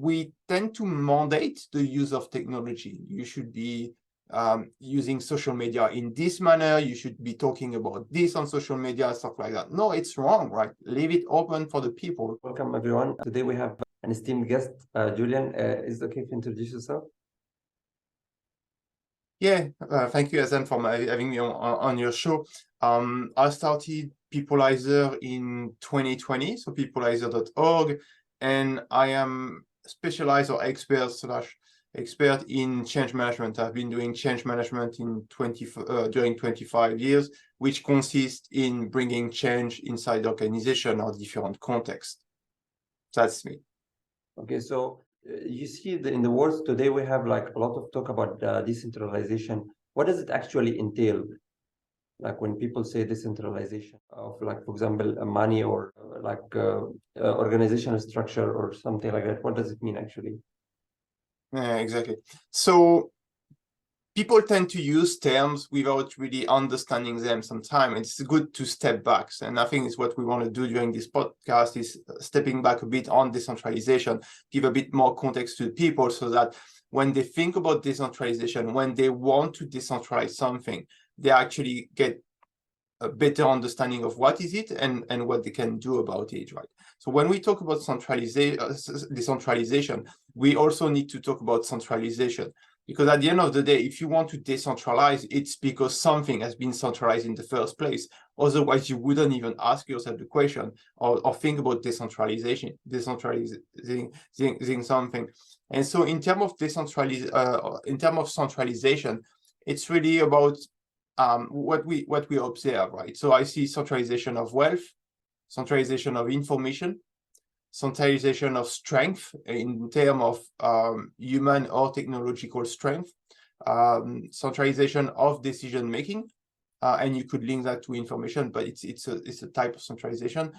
we tend to mandate the use of technology. You should be using social media in this manner. You should be talking about this on social media, stuff like that. No, it's wrong, right? Leave it open for the people. Welcome, everyone. Today we have an esteemed guest, Julien. Is it okay if you introduce yourself? Yeah, thank you, Azan, for having me on your show. I started Peoplelyzer in 2020, so peoplelyzer.org, and I am specialized or expert in change management. I've been doing change management during 25 years, which consists in bringing change inside the organization or different contexts. That's me. Okay, so you see in the world today we have like a lot of talk about decentralization. What does it actually entail? Like when people say decentralization of, like, for example, money or organizational structure or something like that, what does it mean actually? Yeah, exactly. So people tend to use terms without really understanding them sometimes. It's good to step back. And I think it's what we want to do during this podcast is stepping back a bit on decentralization, give a bit more context to people so that when they think about decentralization, when they want to decentralize something, they actually get a better understanding of what is it and what they can do about it, right? So when we talk about decentralization, we also need to talk about centralization. Because at the end of the day, if you want to decentralize, it's because something has been centralized in the first place. Otherwise, you wouldn't even ask yourself the question or think about decentralizing something. And so in terms of centralization, it's really about what we observe, right? So I see centralization of wealth, centralization of information, centralization of strength in terms of human or technological strength, centralization of decision making, and you could link that to information, but it's a type of centralization,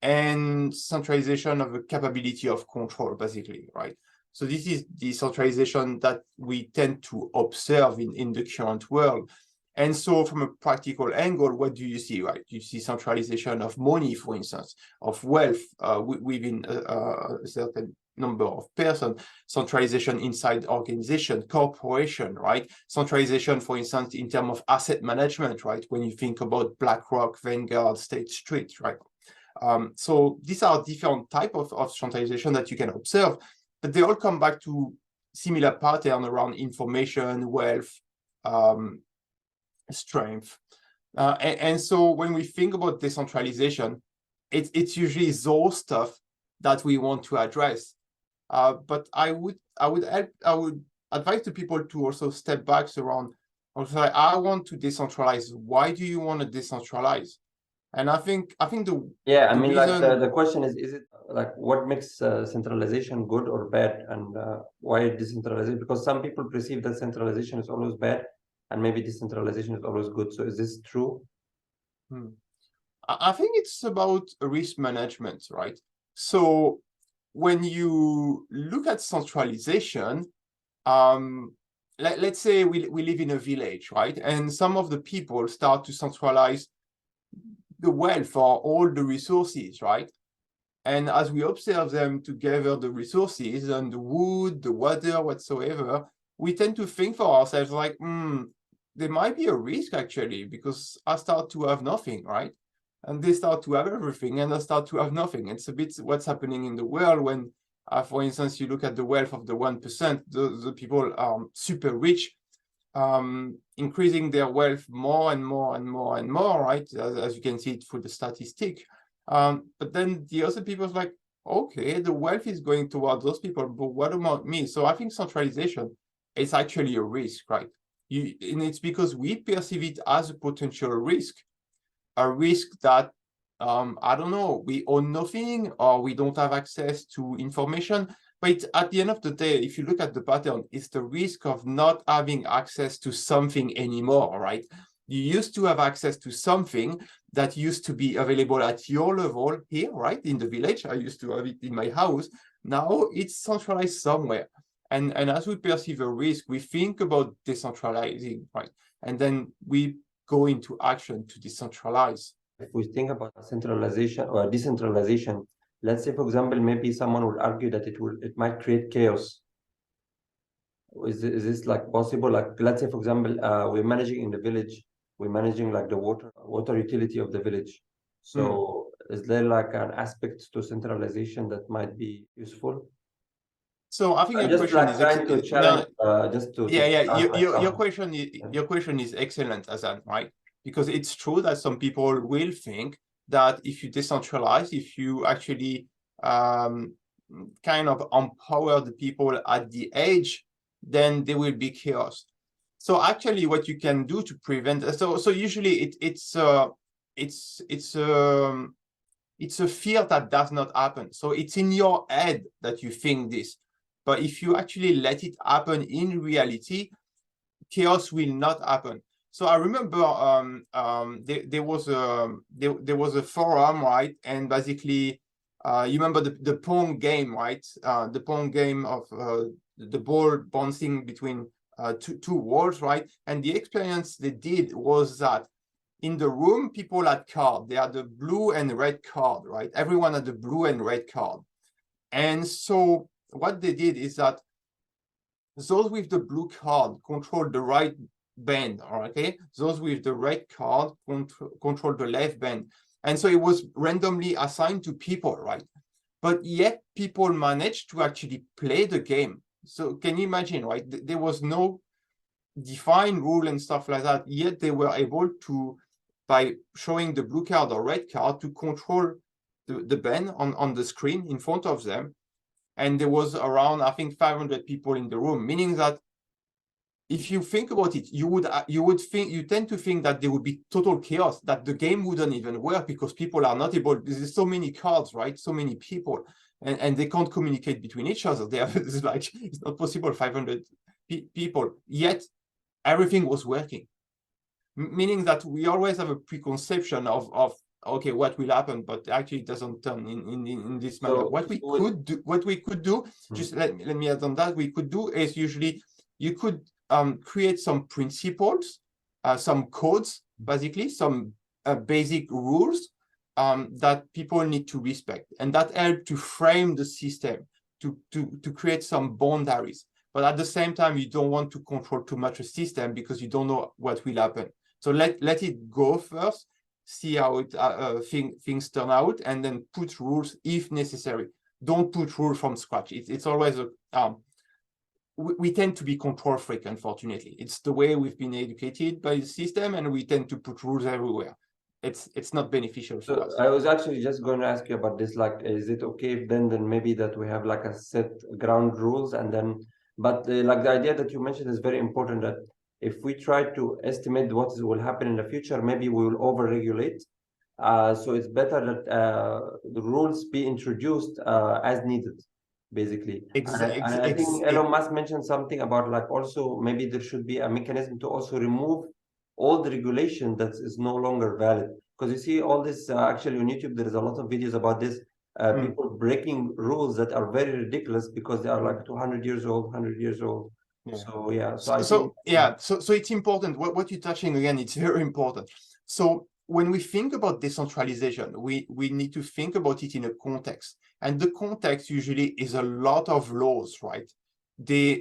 and centralization of a capability of control, basically, right? So this is the centralization that we tend to observe in the current world. And so from a practical angle, what do you see, right? You see centralization of money, for instance, of wealth within a certain number of persons, centralization inside organization, corporation, right? Centralization, for instance, in terms of asset management, right? When you think about BlackRock, Vanguard, State Street, right? So these are different types of centralization that you can observe, but they all come back to similar pattern around information, wealth, strength. And so when we think about decentralization, it's usually those stuff that we want to address. But I would advise the people to also step back around, also like, I want to decentralize. Why do you want to decentralize? And I think the reason... like the question is it like what makes centralization good or bad, and why decentralization? Because some people perceive that centralization is always bad, and maybe decentralization is always good. So is this true? I think it's about risk management, right? So when you look at centralization, let's say we live in a village, right? And some of the people start to centralize the wealth or all the resources, right? And as we observe them to gather the resources and the wood, the water, whatsoever, we tend to think for ourselves like, there might be a risk actually, because I start to have nothing, right? And they start to have everything and I start to have nothing. It's a bit what's happening in the world when, for instance, you look at the wealth of the 1%, the people are super rich, increasing their wealth more and more and more and more, right? As you can see it through the statistic. But then the other people is like, okay, the wealth is going toward those people, but what about me? So I think centralization is actually a risk, right? And it's because we perceive it as a potential risk, a risk that, I don't know, we own nothing or we don't have access to information. But at the end of the day, if you look at the pattern, it's the risk of not having access to something anymore, right? You used to have access to something that used to be available at your level here, right? In the village, I used to have it in my house. Now it's centralized somewhere. And as we perceive a risk, we think about decentralizing, right? And then we go into action to decentralize. If we think about centralization or decentralization, let's say, for example, maybe someone would argue that it might create chaos. Is this like possible? Like, let's say, for example, we're managing in the village, we're managing like the water utility of the village. So is there like an aspect to centralization that might be useful? So I think I'm your just question like is trying to challenge, just to yeah. start like something. Your question is excellent, Azan, right? Because it's true that some people will think that if you decentralize, if you actually kind of empower the people at the edge, then there will be chaos. So actually, what you can do to prevent so usually it's a fear that does not happen. So it's in your head that you think this. But if you actually let it happen in reality, chaos will not happen. So I remember there was a forum, right? And basically, you remember the Pong game, right? The Pong game of the ball bouncing between two walls, right? And the experience they did was that in the room, people had card. They had the blue and red card, right? Everyone had the blue and red card. And so what they did is that those with the blue card control the right band, okay? Those with the red card control the left band. And so it was randomly assigned to people, right? But yet people managed to actually play the game. So can you imagine, right? There was no defined rule and stuff like that, yet they were able to, by showing the blue card or red card, to control the band on the screen in front of them. And there was around, I think, 500 people in the room, meaning that if you think about it, you tend to think that there would be total chaos, that the game wouldn't even work because people are not able, there's so many cards, right? So many people, and they can't communicate between each other. It's like, it's not possible, 500 people, yet everything was working. Meaning that we always have a preconception of okay, what will happen, but actually it doesn't turn in this manner. What we could do, just let me add on that, we could do is usually you could create some principles, some codes, basically some basic rules that people need to respect, and that help to frame the system, to create some boundaries. But at the same time, you don't want to control too much a system because you don't know what will happen. So let it go first, see how things turn out, and then put rules if necessary. Don't put rules from scratch. It's always we tend to be control freak, unfortunately. It's the way we've been educated by the system, and we tend to put rules everywhere. It's not beneficial for us. I was actually just going to ask you about this. Like, is it okay if then maybe that we have like a set ground rules, and then, but like the idea that you mentioned is very important, that if we try to estimate what will happen in the future, maybe we will over-regulate. So it's better that the rules be introduced as needed, basically. And I think Elon Musk mentioned something about like also maybe there should be a mechanism to also remove all the regulation that is no longer valid. Because you see all this actually on YouTube, there is a lot of videos about this. People breaking rules that are very ridiculous because they are like 200 years old, 100 years old. Yeah. So yeah, so it's important. What you're touching again, it's very important. So when we think about decentralization, we need to think about it in a context, and the context usually is a lot of laws, right?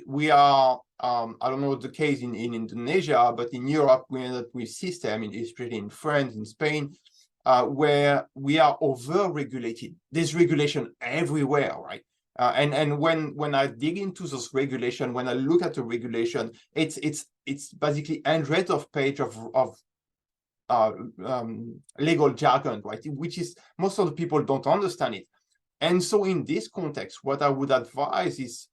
We are I don't know the case in Indonesia, but in Europe we end up with system, especially in France, in Spain, where we are over-regulated. There's regulation everywhere, right? And when I dig into those regulation, when I look at the regulation, it's basically hundreds of pages of legal jargon, right? Which is, most of the people don't understand it. And so in this context, what I would advise is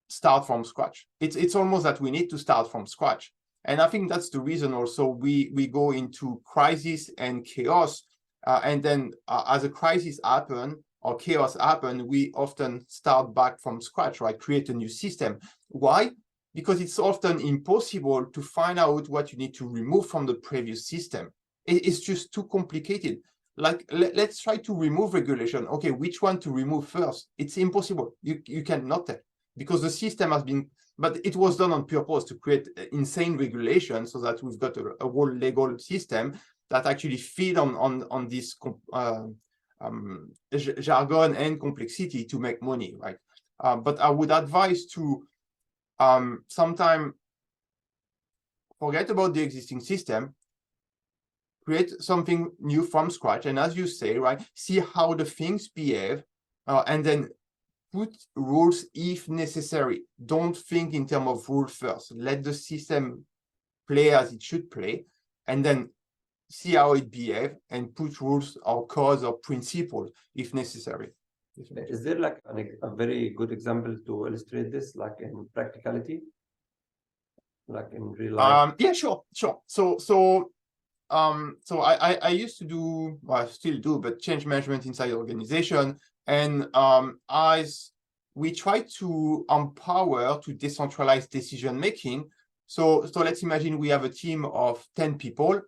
start from scratch. It's almost that we need to start from scratch. And I think that's the reason also we go into crisis and chaos. And then as a crisis happen or chaos happen, we often start back from scratch, right? Create a new system. Why? Because it's often impossible to find out what you need to remove from the previous system. It's just too complicated. Like, let's try to remove regulation. Okay, which one to remove first? It's impossible. You cannot tell, because the system has been, but it was done on purpose to create insane regulation so that we've got a whole legal system that actually feed on this jargon and complexity to make money, right? But I would advise to sometime forget about the existing system, create something new from scratch, and as you say, right, see how the things behave, and then put rules if necessary. Don't think in terms of rules first. Let the system play as it should play, and then see how it behaves and put rules or codes or principles if necessary. Is there like a very good example to illustrate this, like in practicality, like in real life? Yeah, sure. So I used to do, well, I still do, but change management inside the organization. And as we try to empower to decentralize decision making. So let's imagine we have a team of 10 people,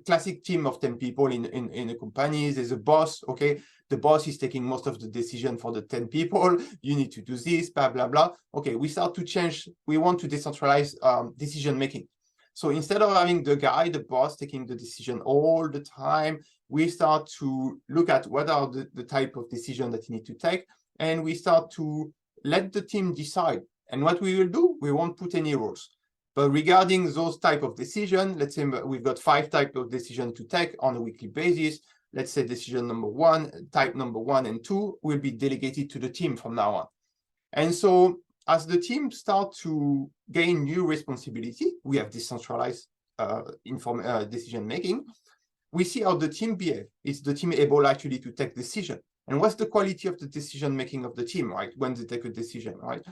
classic team of 10 people in a company. There's a boss, okay? The boss is taking most of the decision for the 10 people. You need to do this, blah, blah, blah. Okay, we start to change. We want to decentralize decision making. So instead of having the guy, the boss, taking the decision all the time, we start to look at what are the type of decision that you need to take, and we start to let the team decide. And what we will do, we won't put any rules. But regarding those type of decision, let's say we've got 5 types of decision to take on a weekly basis. Let's say decision number 1, type number 1 and 2 will be delegated to the team from now on. And so as the team start to gain new responsibility, we have decentralized decision making. We see how the team behave. Is the team able actually to take decision? And what's the quality of the decision making of the team, right? When they take a decision, right?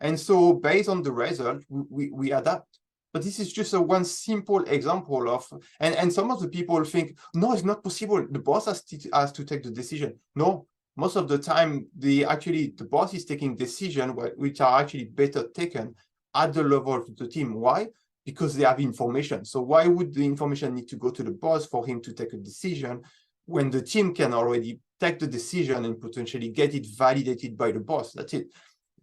And so based on the result, we adapt. But this is just a one simple example of, and some of the people think, no, it's not possible. The boss has to take the decision. No, most of the time, the boss is taking decisions which are actually better taken at the level of the team. Why? Because they have information. So why would the information need to go to the boss for him to take a decision when the team can already take the decision and potentially get it validated by the boss? That's it.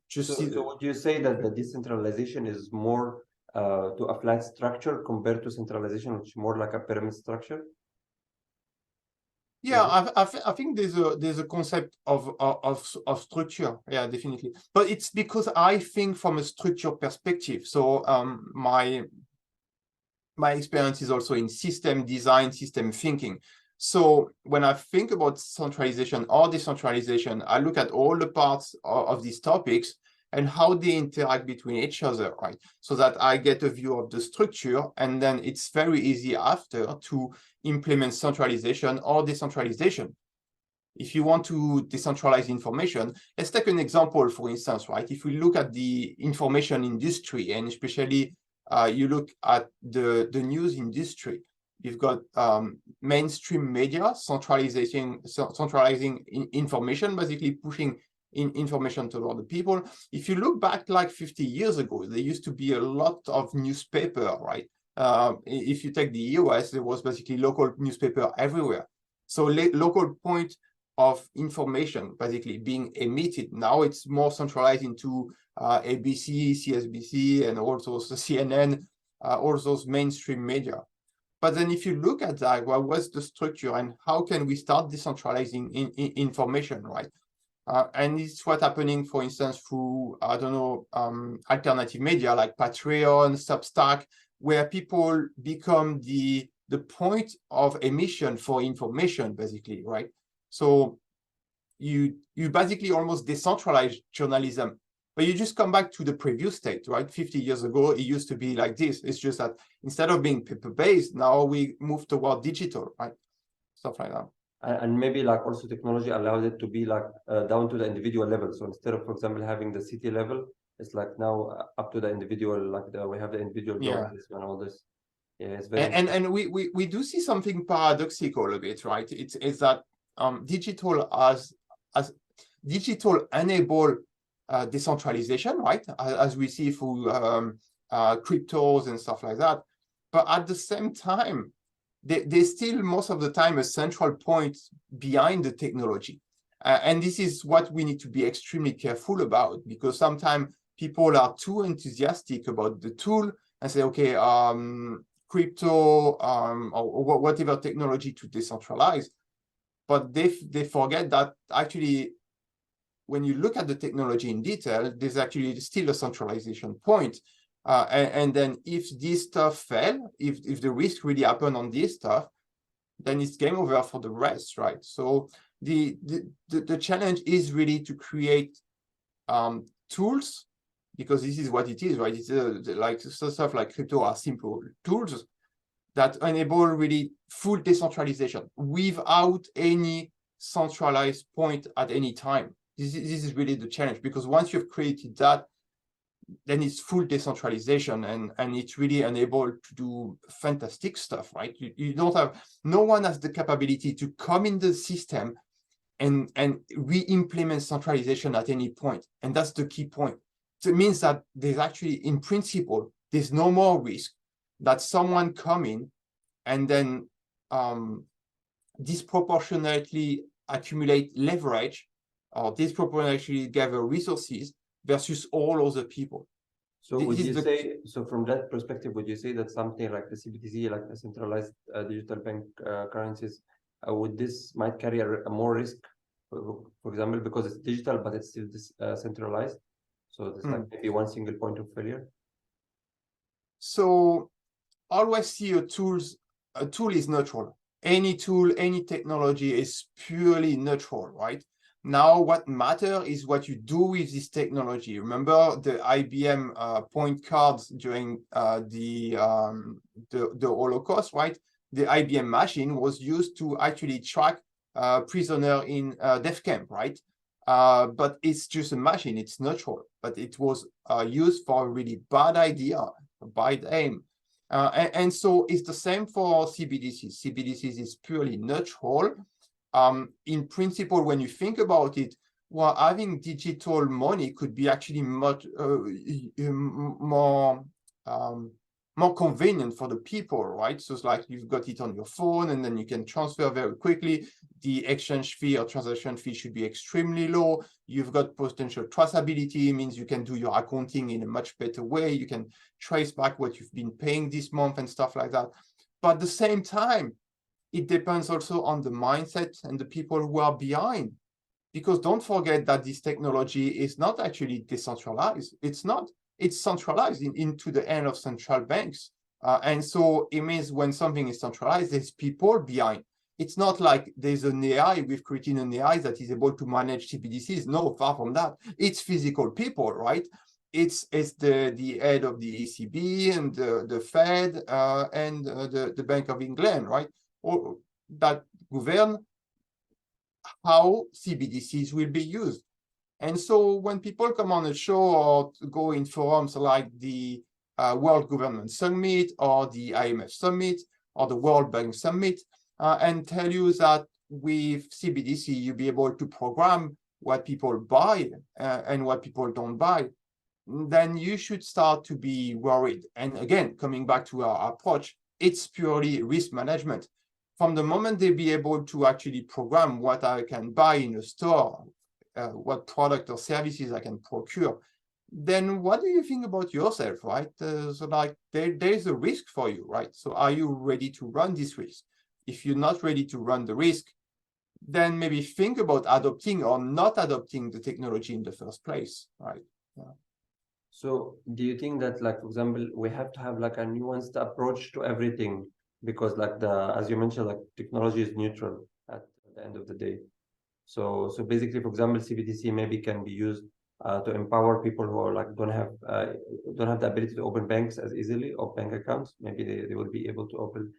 So would you say that the decentralization is more to a flat structure compared to centralization, which is more like a pyramid structure? Yeah, I think there's a concept of structure. Yeah, definitely. But it's because I think from a structure perspective. So my experience is also in system design, system thinking. So when I think about centralization or decentralization, I look at all the parts of these topics and how they interact between each other, right? So that I get a view of the structure, and then it's very easy after to implement centralization or decentralization. If you want to decentralize information, let's take an example, for instance, right? If we look at the information industry, and especially you look at the news industry, you've got mainstream media centralizing information, basically pushing information to all the people. If you look back like 50 years ago, there used to be a lot of newspaper, right? If you take the US, there was basically local newspaper everywhere. So local point of information basically being emitted. Now it's more centralized into ABC, CSBC, and also CNN, all those mainstream media. But then if you look at that, well, what's the structure and how can we start decentralizing information, right? And it's what's happening, for instance, through, I don't know, alternative media like Patreon, Substack, where people become the point of emission for information, basically, right? So you basically almost decentralize journalism, but you just come back to the previous state, right? 50 years ago, it used to be like this. It's just that instead of being paper-based, now we move toward digital, right? Stuff like that. And maybe like also technology allows it to be like down to the individual level. So instead of, for example, having the city level, it's like now up to the individual, like we have the individual governments and all this. Yeah, it's very and we do see something paradoxical a bit, right? It's that digital as digital enable decentralization, right? As we see through cryptos and stuff like that. But at the same time, there's still most of the time a central point behind the technology. And this is what we need to be extremely careful about, because sometimes people are too enthusiastic about the tool and say, okay, crypto or whatever technology to decentralize. but they forget that actually, when you look at the technology in detail, there's actually still a centralization point. And then if this stuff fail, if the risk really happen on this stuff, then it's game over for the rest, right? So the challenge is really to create tools, because this is what it is, right? It's like stuff like crypto are simple tools that enable really full decentralization without any centralized point at any time. This is really the challenge, because once you've created that, then it's full decentralization, and it's really enabled to do fantastic stuff, right? You don't have, no one has the capability to come in the system and re-implement centralization at any point. And that's the key point. So it means that there's actually, in principle, there's no more risk that someone come in and then disproportionately accumulate leverage or disproportionately gather resources versus all other people. So would you say, so from that perspective, would you say that something like the CBDC, like the centralized digital bank currencies, would this might carry a more risk, for example, because it's digital, but it's still centralized? So there's like maybe one single point of failure? So always see a tool is neutral. Any tool, any technology is purely neutral, right? Now, what matters is what you do with this technology. Remember the IBM point cards during the Holocaust, right? The IBM machine was used to actually track prisoner in death camp, right? But it's just a machine, it's neutral, but it was used for a really bad idea, a bad aim. And so it's the same for CBDCs. CBDCs is purely neutral. In principle, when you think about it, well, having digital money could be actually much more convenient for the people, right? So it's like you've got it on your phone, and then you can transfer very quickly. The exchange fee or transaction fee should be extremely low. You've got potential traceability, means you can do your accounting in a much better way. You can trace back what you've been paying this month and stuff like that. But at the same time, it depends also on the mindset and the people who are behind. Because don't forget that this technology is not actually decentralized. It's not. It's centralized into the hand of central banks. And so it means when something is centralized, there's people behind. It's not like there's an AI, we've created an AI that is able to manage CBDCs. No, far from that. It's physical people, right? It's the head of the ECB and the Fed and the Bank of England, right? Or that govern how CBDCs will be used. And so when people come on a show or go in forums like the World Government Summit or the IMF Summit or the World Bank Summit and tell you that with CBDC, you'll be able to program what people buy and what people don't buy, then you should start to be worried. And again, coming back to our approach, it's purely risk management. From the moment they be able to actually program what I can buy in a store, what product or services I can procure, then what do you think about yourself, right? So like there's a risk for you, right? So are you ready to run this risk? If you're not ready to run the risk, then maybe think about adopting or not adopting the technology in the first place, right? Yeah. So do you think that, like, for example, we have to have like a nuanced approach to everything? Because like as you mentioned, like technology is neutral at the end of the day. So basically, for example, CBDC maybe can be used to empower people who are like don't have the ability to open banks as easily or bank accounts. Maybe they will be able to open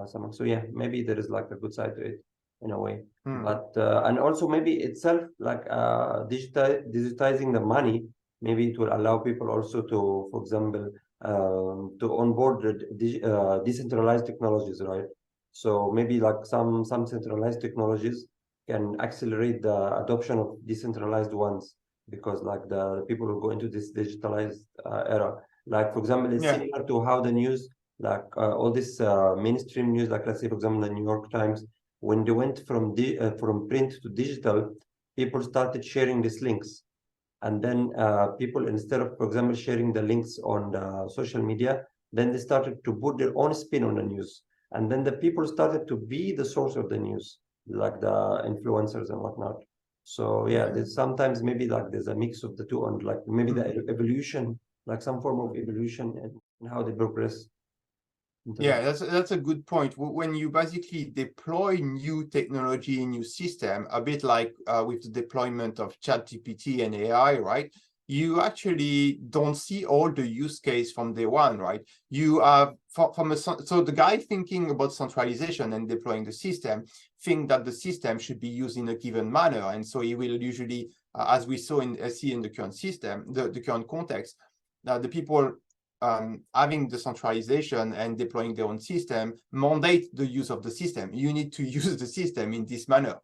some. So yeah, maybe there is like a good side to it in a way. But and also maybe itself like digitizing the money. Maybe it will allow people also to, for example, to onboard the decentralized technologies, right? So maybe like some centralized technologies can accelerate the adoption of decentralized ones, because like the people who go into this digitalized era, like for example, it's similar to how the news, like all this mainstream news, like let's say for example the New York Times, when they went from print to digital, people started sharing these links. And then people, instead of, for example, sharing the links on the social media, then they started to put their own spin on the news. And then the people started to be the source of the news. like the influencers and whatnot. So yeah, there's sometimes maybe like there's a mix of the two, and like maybe the evolution, like some form of evolution and how they progress. Yeah, that's a good point. When you basically deploy new technology, new system, a bit like with the deployment of ChatGPT and AI, right? You actually don't see all the use case from day one, right? You have so the guy thinking about centralization and deploying the system think that the system should be used in a given manner, and so he will usually, as we saw see in the current system, the current context, the people having decentralization and deploying their own system mandate the use of the system. You need to use the system in this manner.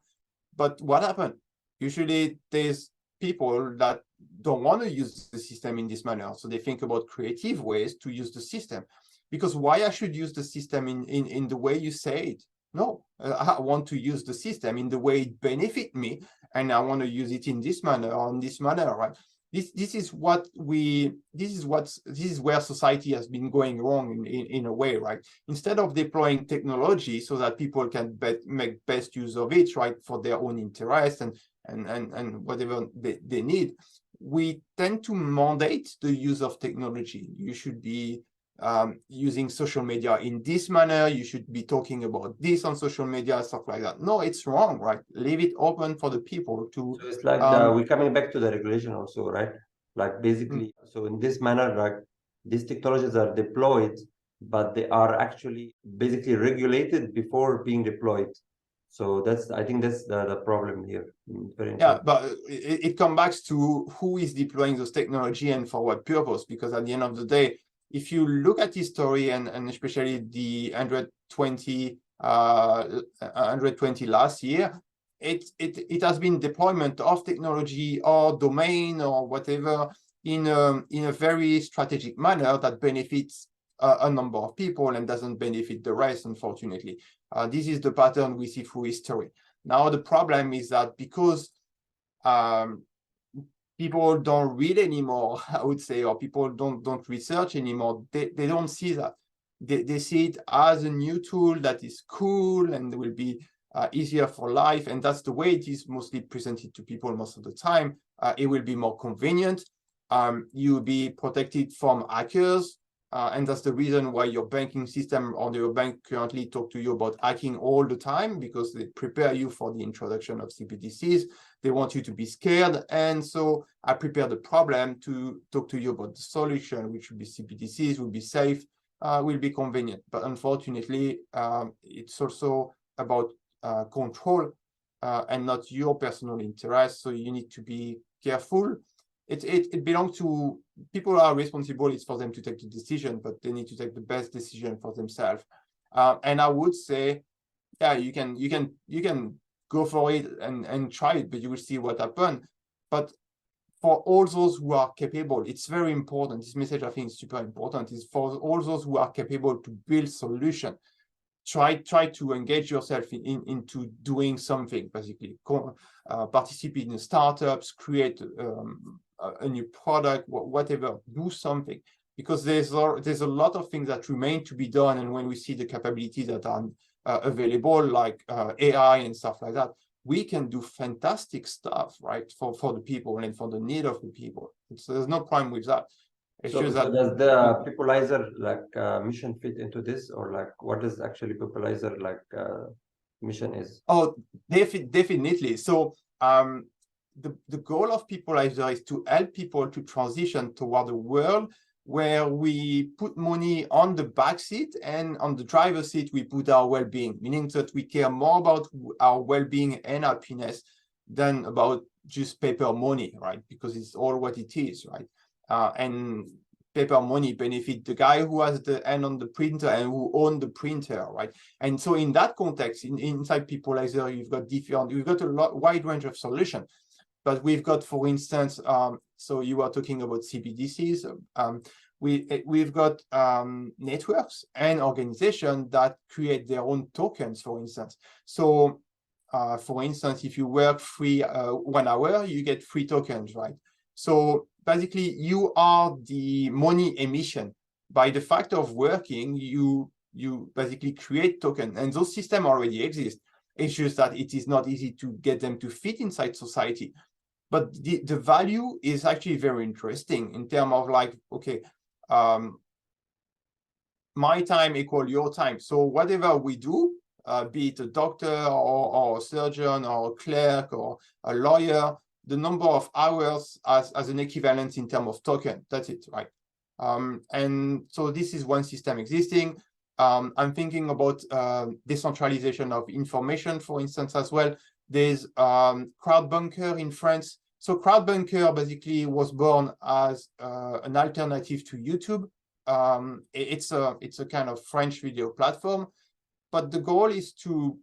But what happened? Usually there's people that don't want to use the system in this manner. So they think about creative ways to use the system. Because why I should use the system in the way you say it? No, I want to use the system in the way it benefit me, and I want to use it in this manner or in this manner, right? This is where society has been going wrong in a way, right? Instead of deploying technology so that people can make best use of it, right, for their own interest and whatever they need, we tend to mandate the use of technology. You should be using social media in this manner, you should be talking about this on social media, stuff like that. No, it's wrong, right? Leave it open for the people to. So it's like we're coming back to the regulation also, right? Like basically, so in this manner, like these technologies are deployed, but they are actually basically regulated before being deployed. So I think that's the problem here. Very Yeah, but it comes back to who is deploying those technology and for what purpose, because at the end of the day, if you look at history and especially the 120 last year, it has been deployment of technology or domain or whatever in a very strategic manner that benefits a number of people and doesn't benefit the rest, unfortunately. This is the pattern we see through history. Now the problem is that because people don't read anymore, I would say, or people don't research anymore, they don't see that. They see it as a new tool that is cool and will be easier for life, and that's the way it is mostly presented to people most of the time. It will be more convenient. You'll be protected from hackers, and that's the reason why your banking system or your bank currently talk to you about hacking all the time, because they prepare you for the introduction of CBDCs. They want you to be scared. And so I prepare the problem to talk to you about the solution, which will be CBDCs, will be safe, will be convenient. But unfortunately, it's also about control and not your personal interest. So you need to be careful. It belongs to people are responsible. It's for them to take the decision, but they need to take the best decision for themselves. And I would say, yeah, you can go for it and try it, but you will see what happens. But for all those who are capable, it's very important. This message, I think, is super important. Is for all those who are capable to build solution. Try to engage yourself into doing something, basically. Participate in startups, create a new product, whatever, do something, because there's a lot of things that remain to be done. And when we see the capabilities that are available, like AI and stuff like that, we can do fantastic stuff, right, for the people and for the need of the people. So there's no problem with that. It's So just that does the Peoplelyzer like mission fit into this, or like what does actually Peoplelyzer like mission is? Oh, definitely. So the goal of Peoplelyzer is to help people to transition toward a world where we put money on the back seat, and on the driver's seat we put our well-being, meaning that we care more about our well-being and happiness than about just paper money, right? Because it's all what it is, right? And paper money benefit the guy who has the hand on the printer and who owns the printer, right? And so in that context, inside Peoplelyzer, you've got a wide range of solutions. But we've got, for instance, so you are talking about CBDCs. We've got networks and organizations that create their own tokens, for instance. So, for instance, if you work free 1 hour, you get free tokens, right? So basically, you are the money emission. By the fact of working, you basically create tokens, and those systems already exist. It's just that it is not easy to get them to fit inside society. But the value is actually very interesting in terms of like, okay, my time equal your time. So whatever we do, be it a doctor or a surgeon or a clerk or a lawyer, the number of hours as an equivalent in terms of token. That's it, right? And so this is one system existing. I'm thinking about decentralization of information, for instance, as well. There's Crowdbunker in France. So Crowdbunker basically was born as an alternative to YouTube. It's a kind of French video platform, but the goal is to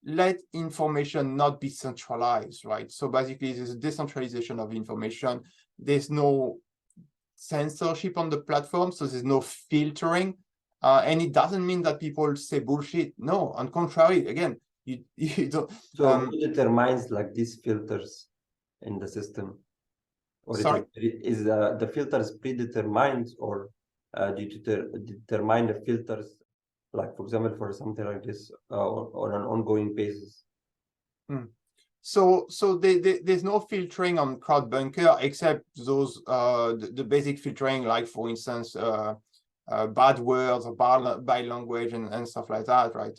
let information not be centralized, right? So basically, there's a decentralization of information. There's no censorship on the platform, so there's no filtering. And it doesn't mean that people say bullshit. No, on contrary, again, you don't. So who determines like these filters in the system? Or sorry? Is the filters predetermined, or do you determine the filters, like for example, for something like this on an ongoing basis? So there's no filtering on Crowdbunker except those the basic filtering, like for instance bad words or bad language and stuff like that, right?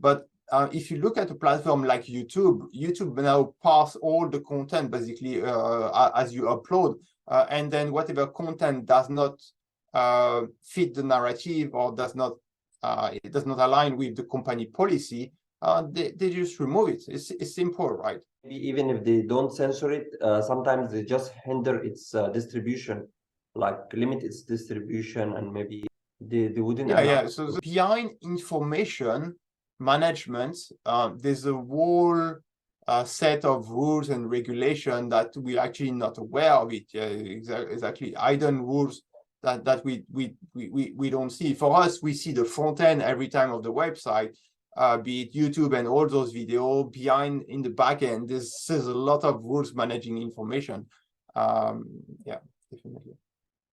But if you look at a platform like YouTube now parse all the content basically as you upload, and then whatever content does not fit the narrative or it does not align with the company policy, they just remove it. It's simple, right? Even if they don't censor it, sometimes they just hinder its distribution, like limit its distribution, and maybe they wouldn't. Yeah. So behind information management, there's a whole set of rules and regulation that we're actually not aware of it. Yeah, exactly. Hidden rules that we don't see. For us, we see the front end every time of the website, be it YouTube and all those videos. Behind in the back end, there's a lot of rules managing information. Yeah, definitely.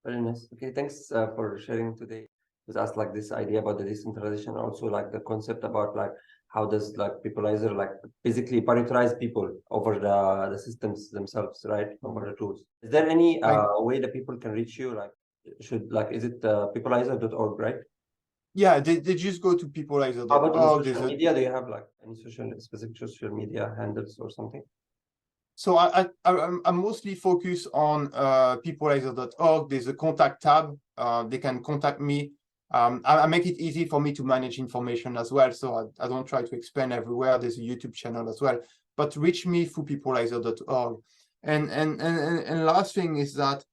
Very nice. Okay, thanks for sharing today with us like this idea about the decentralization, also like the concept about like how does like Peoplelyzer like basically prioritize people over the systems themselves, right? Over the tools. Is there any way that people can reach you? Like is it peoplelyzer.org, right? Yeah, they just go to peoplelyzer.org. How about social media? Do you have like any specific social media handles or something? So I'm mostly focused on peoplelyzer.org. There's a contact tab. They can contact me. I make it easy for me to manage information as well. So I don't try to expand everywhere. There's a YouTube channel as well. But reach me through peoplelyzer.org. And last thing is that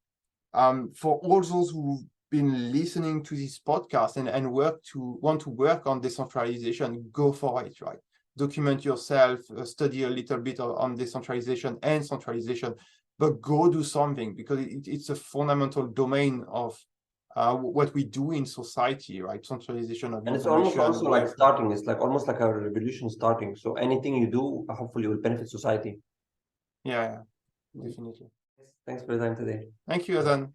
for all those who've been listening to this podcast and want to work on decentralization, go for it, right? Document yourself, study a little bit on decentralization and centralization, but go do something, because it's a fundamental domain of what we do in society, right? Centralization of information. And it's almost also like starting. It's like almost like a revolution starting. So anything you do, hopefully, will benefit society. Yeah, definitely. Thanks for your time today. Thank you, Azan.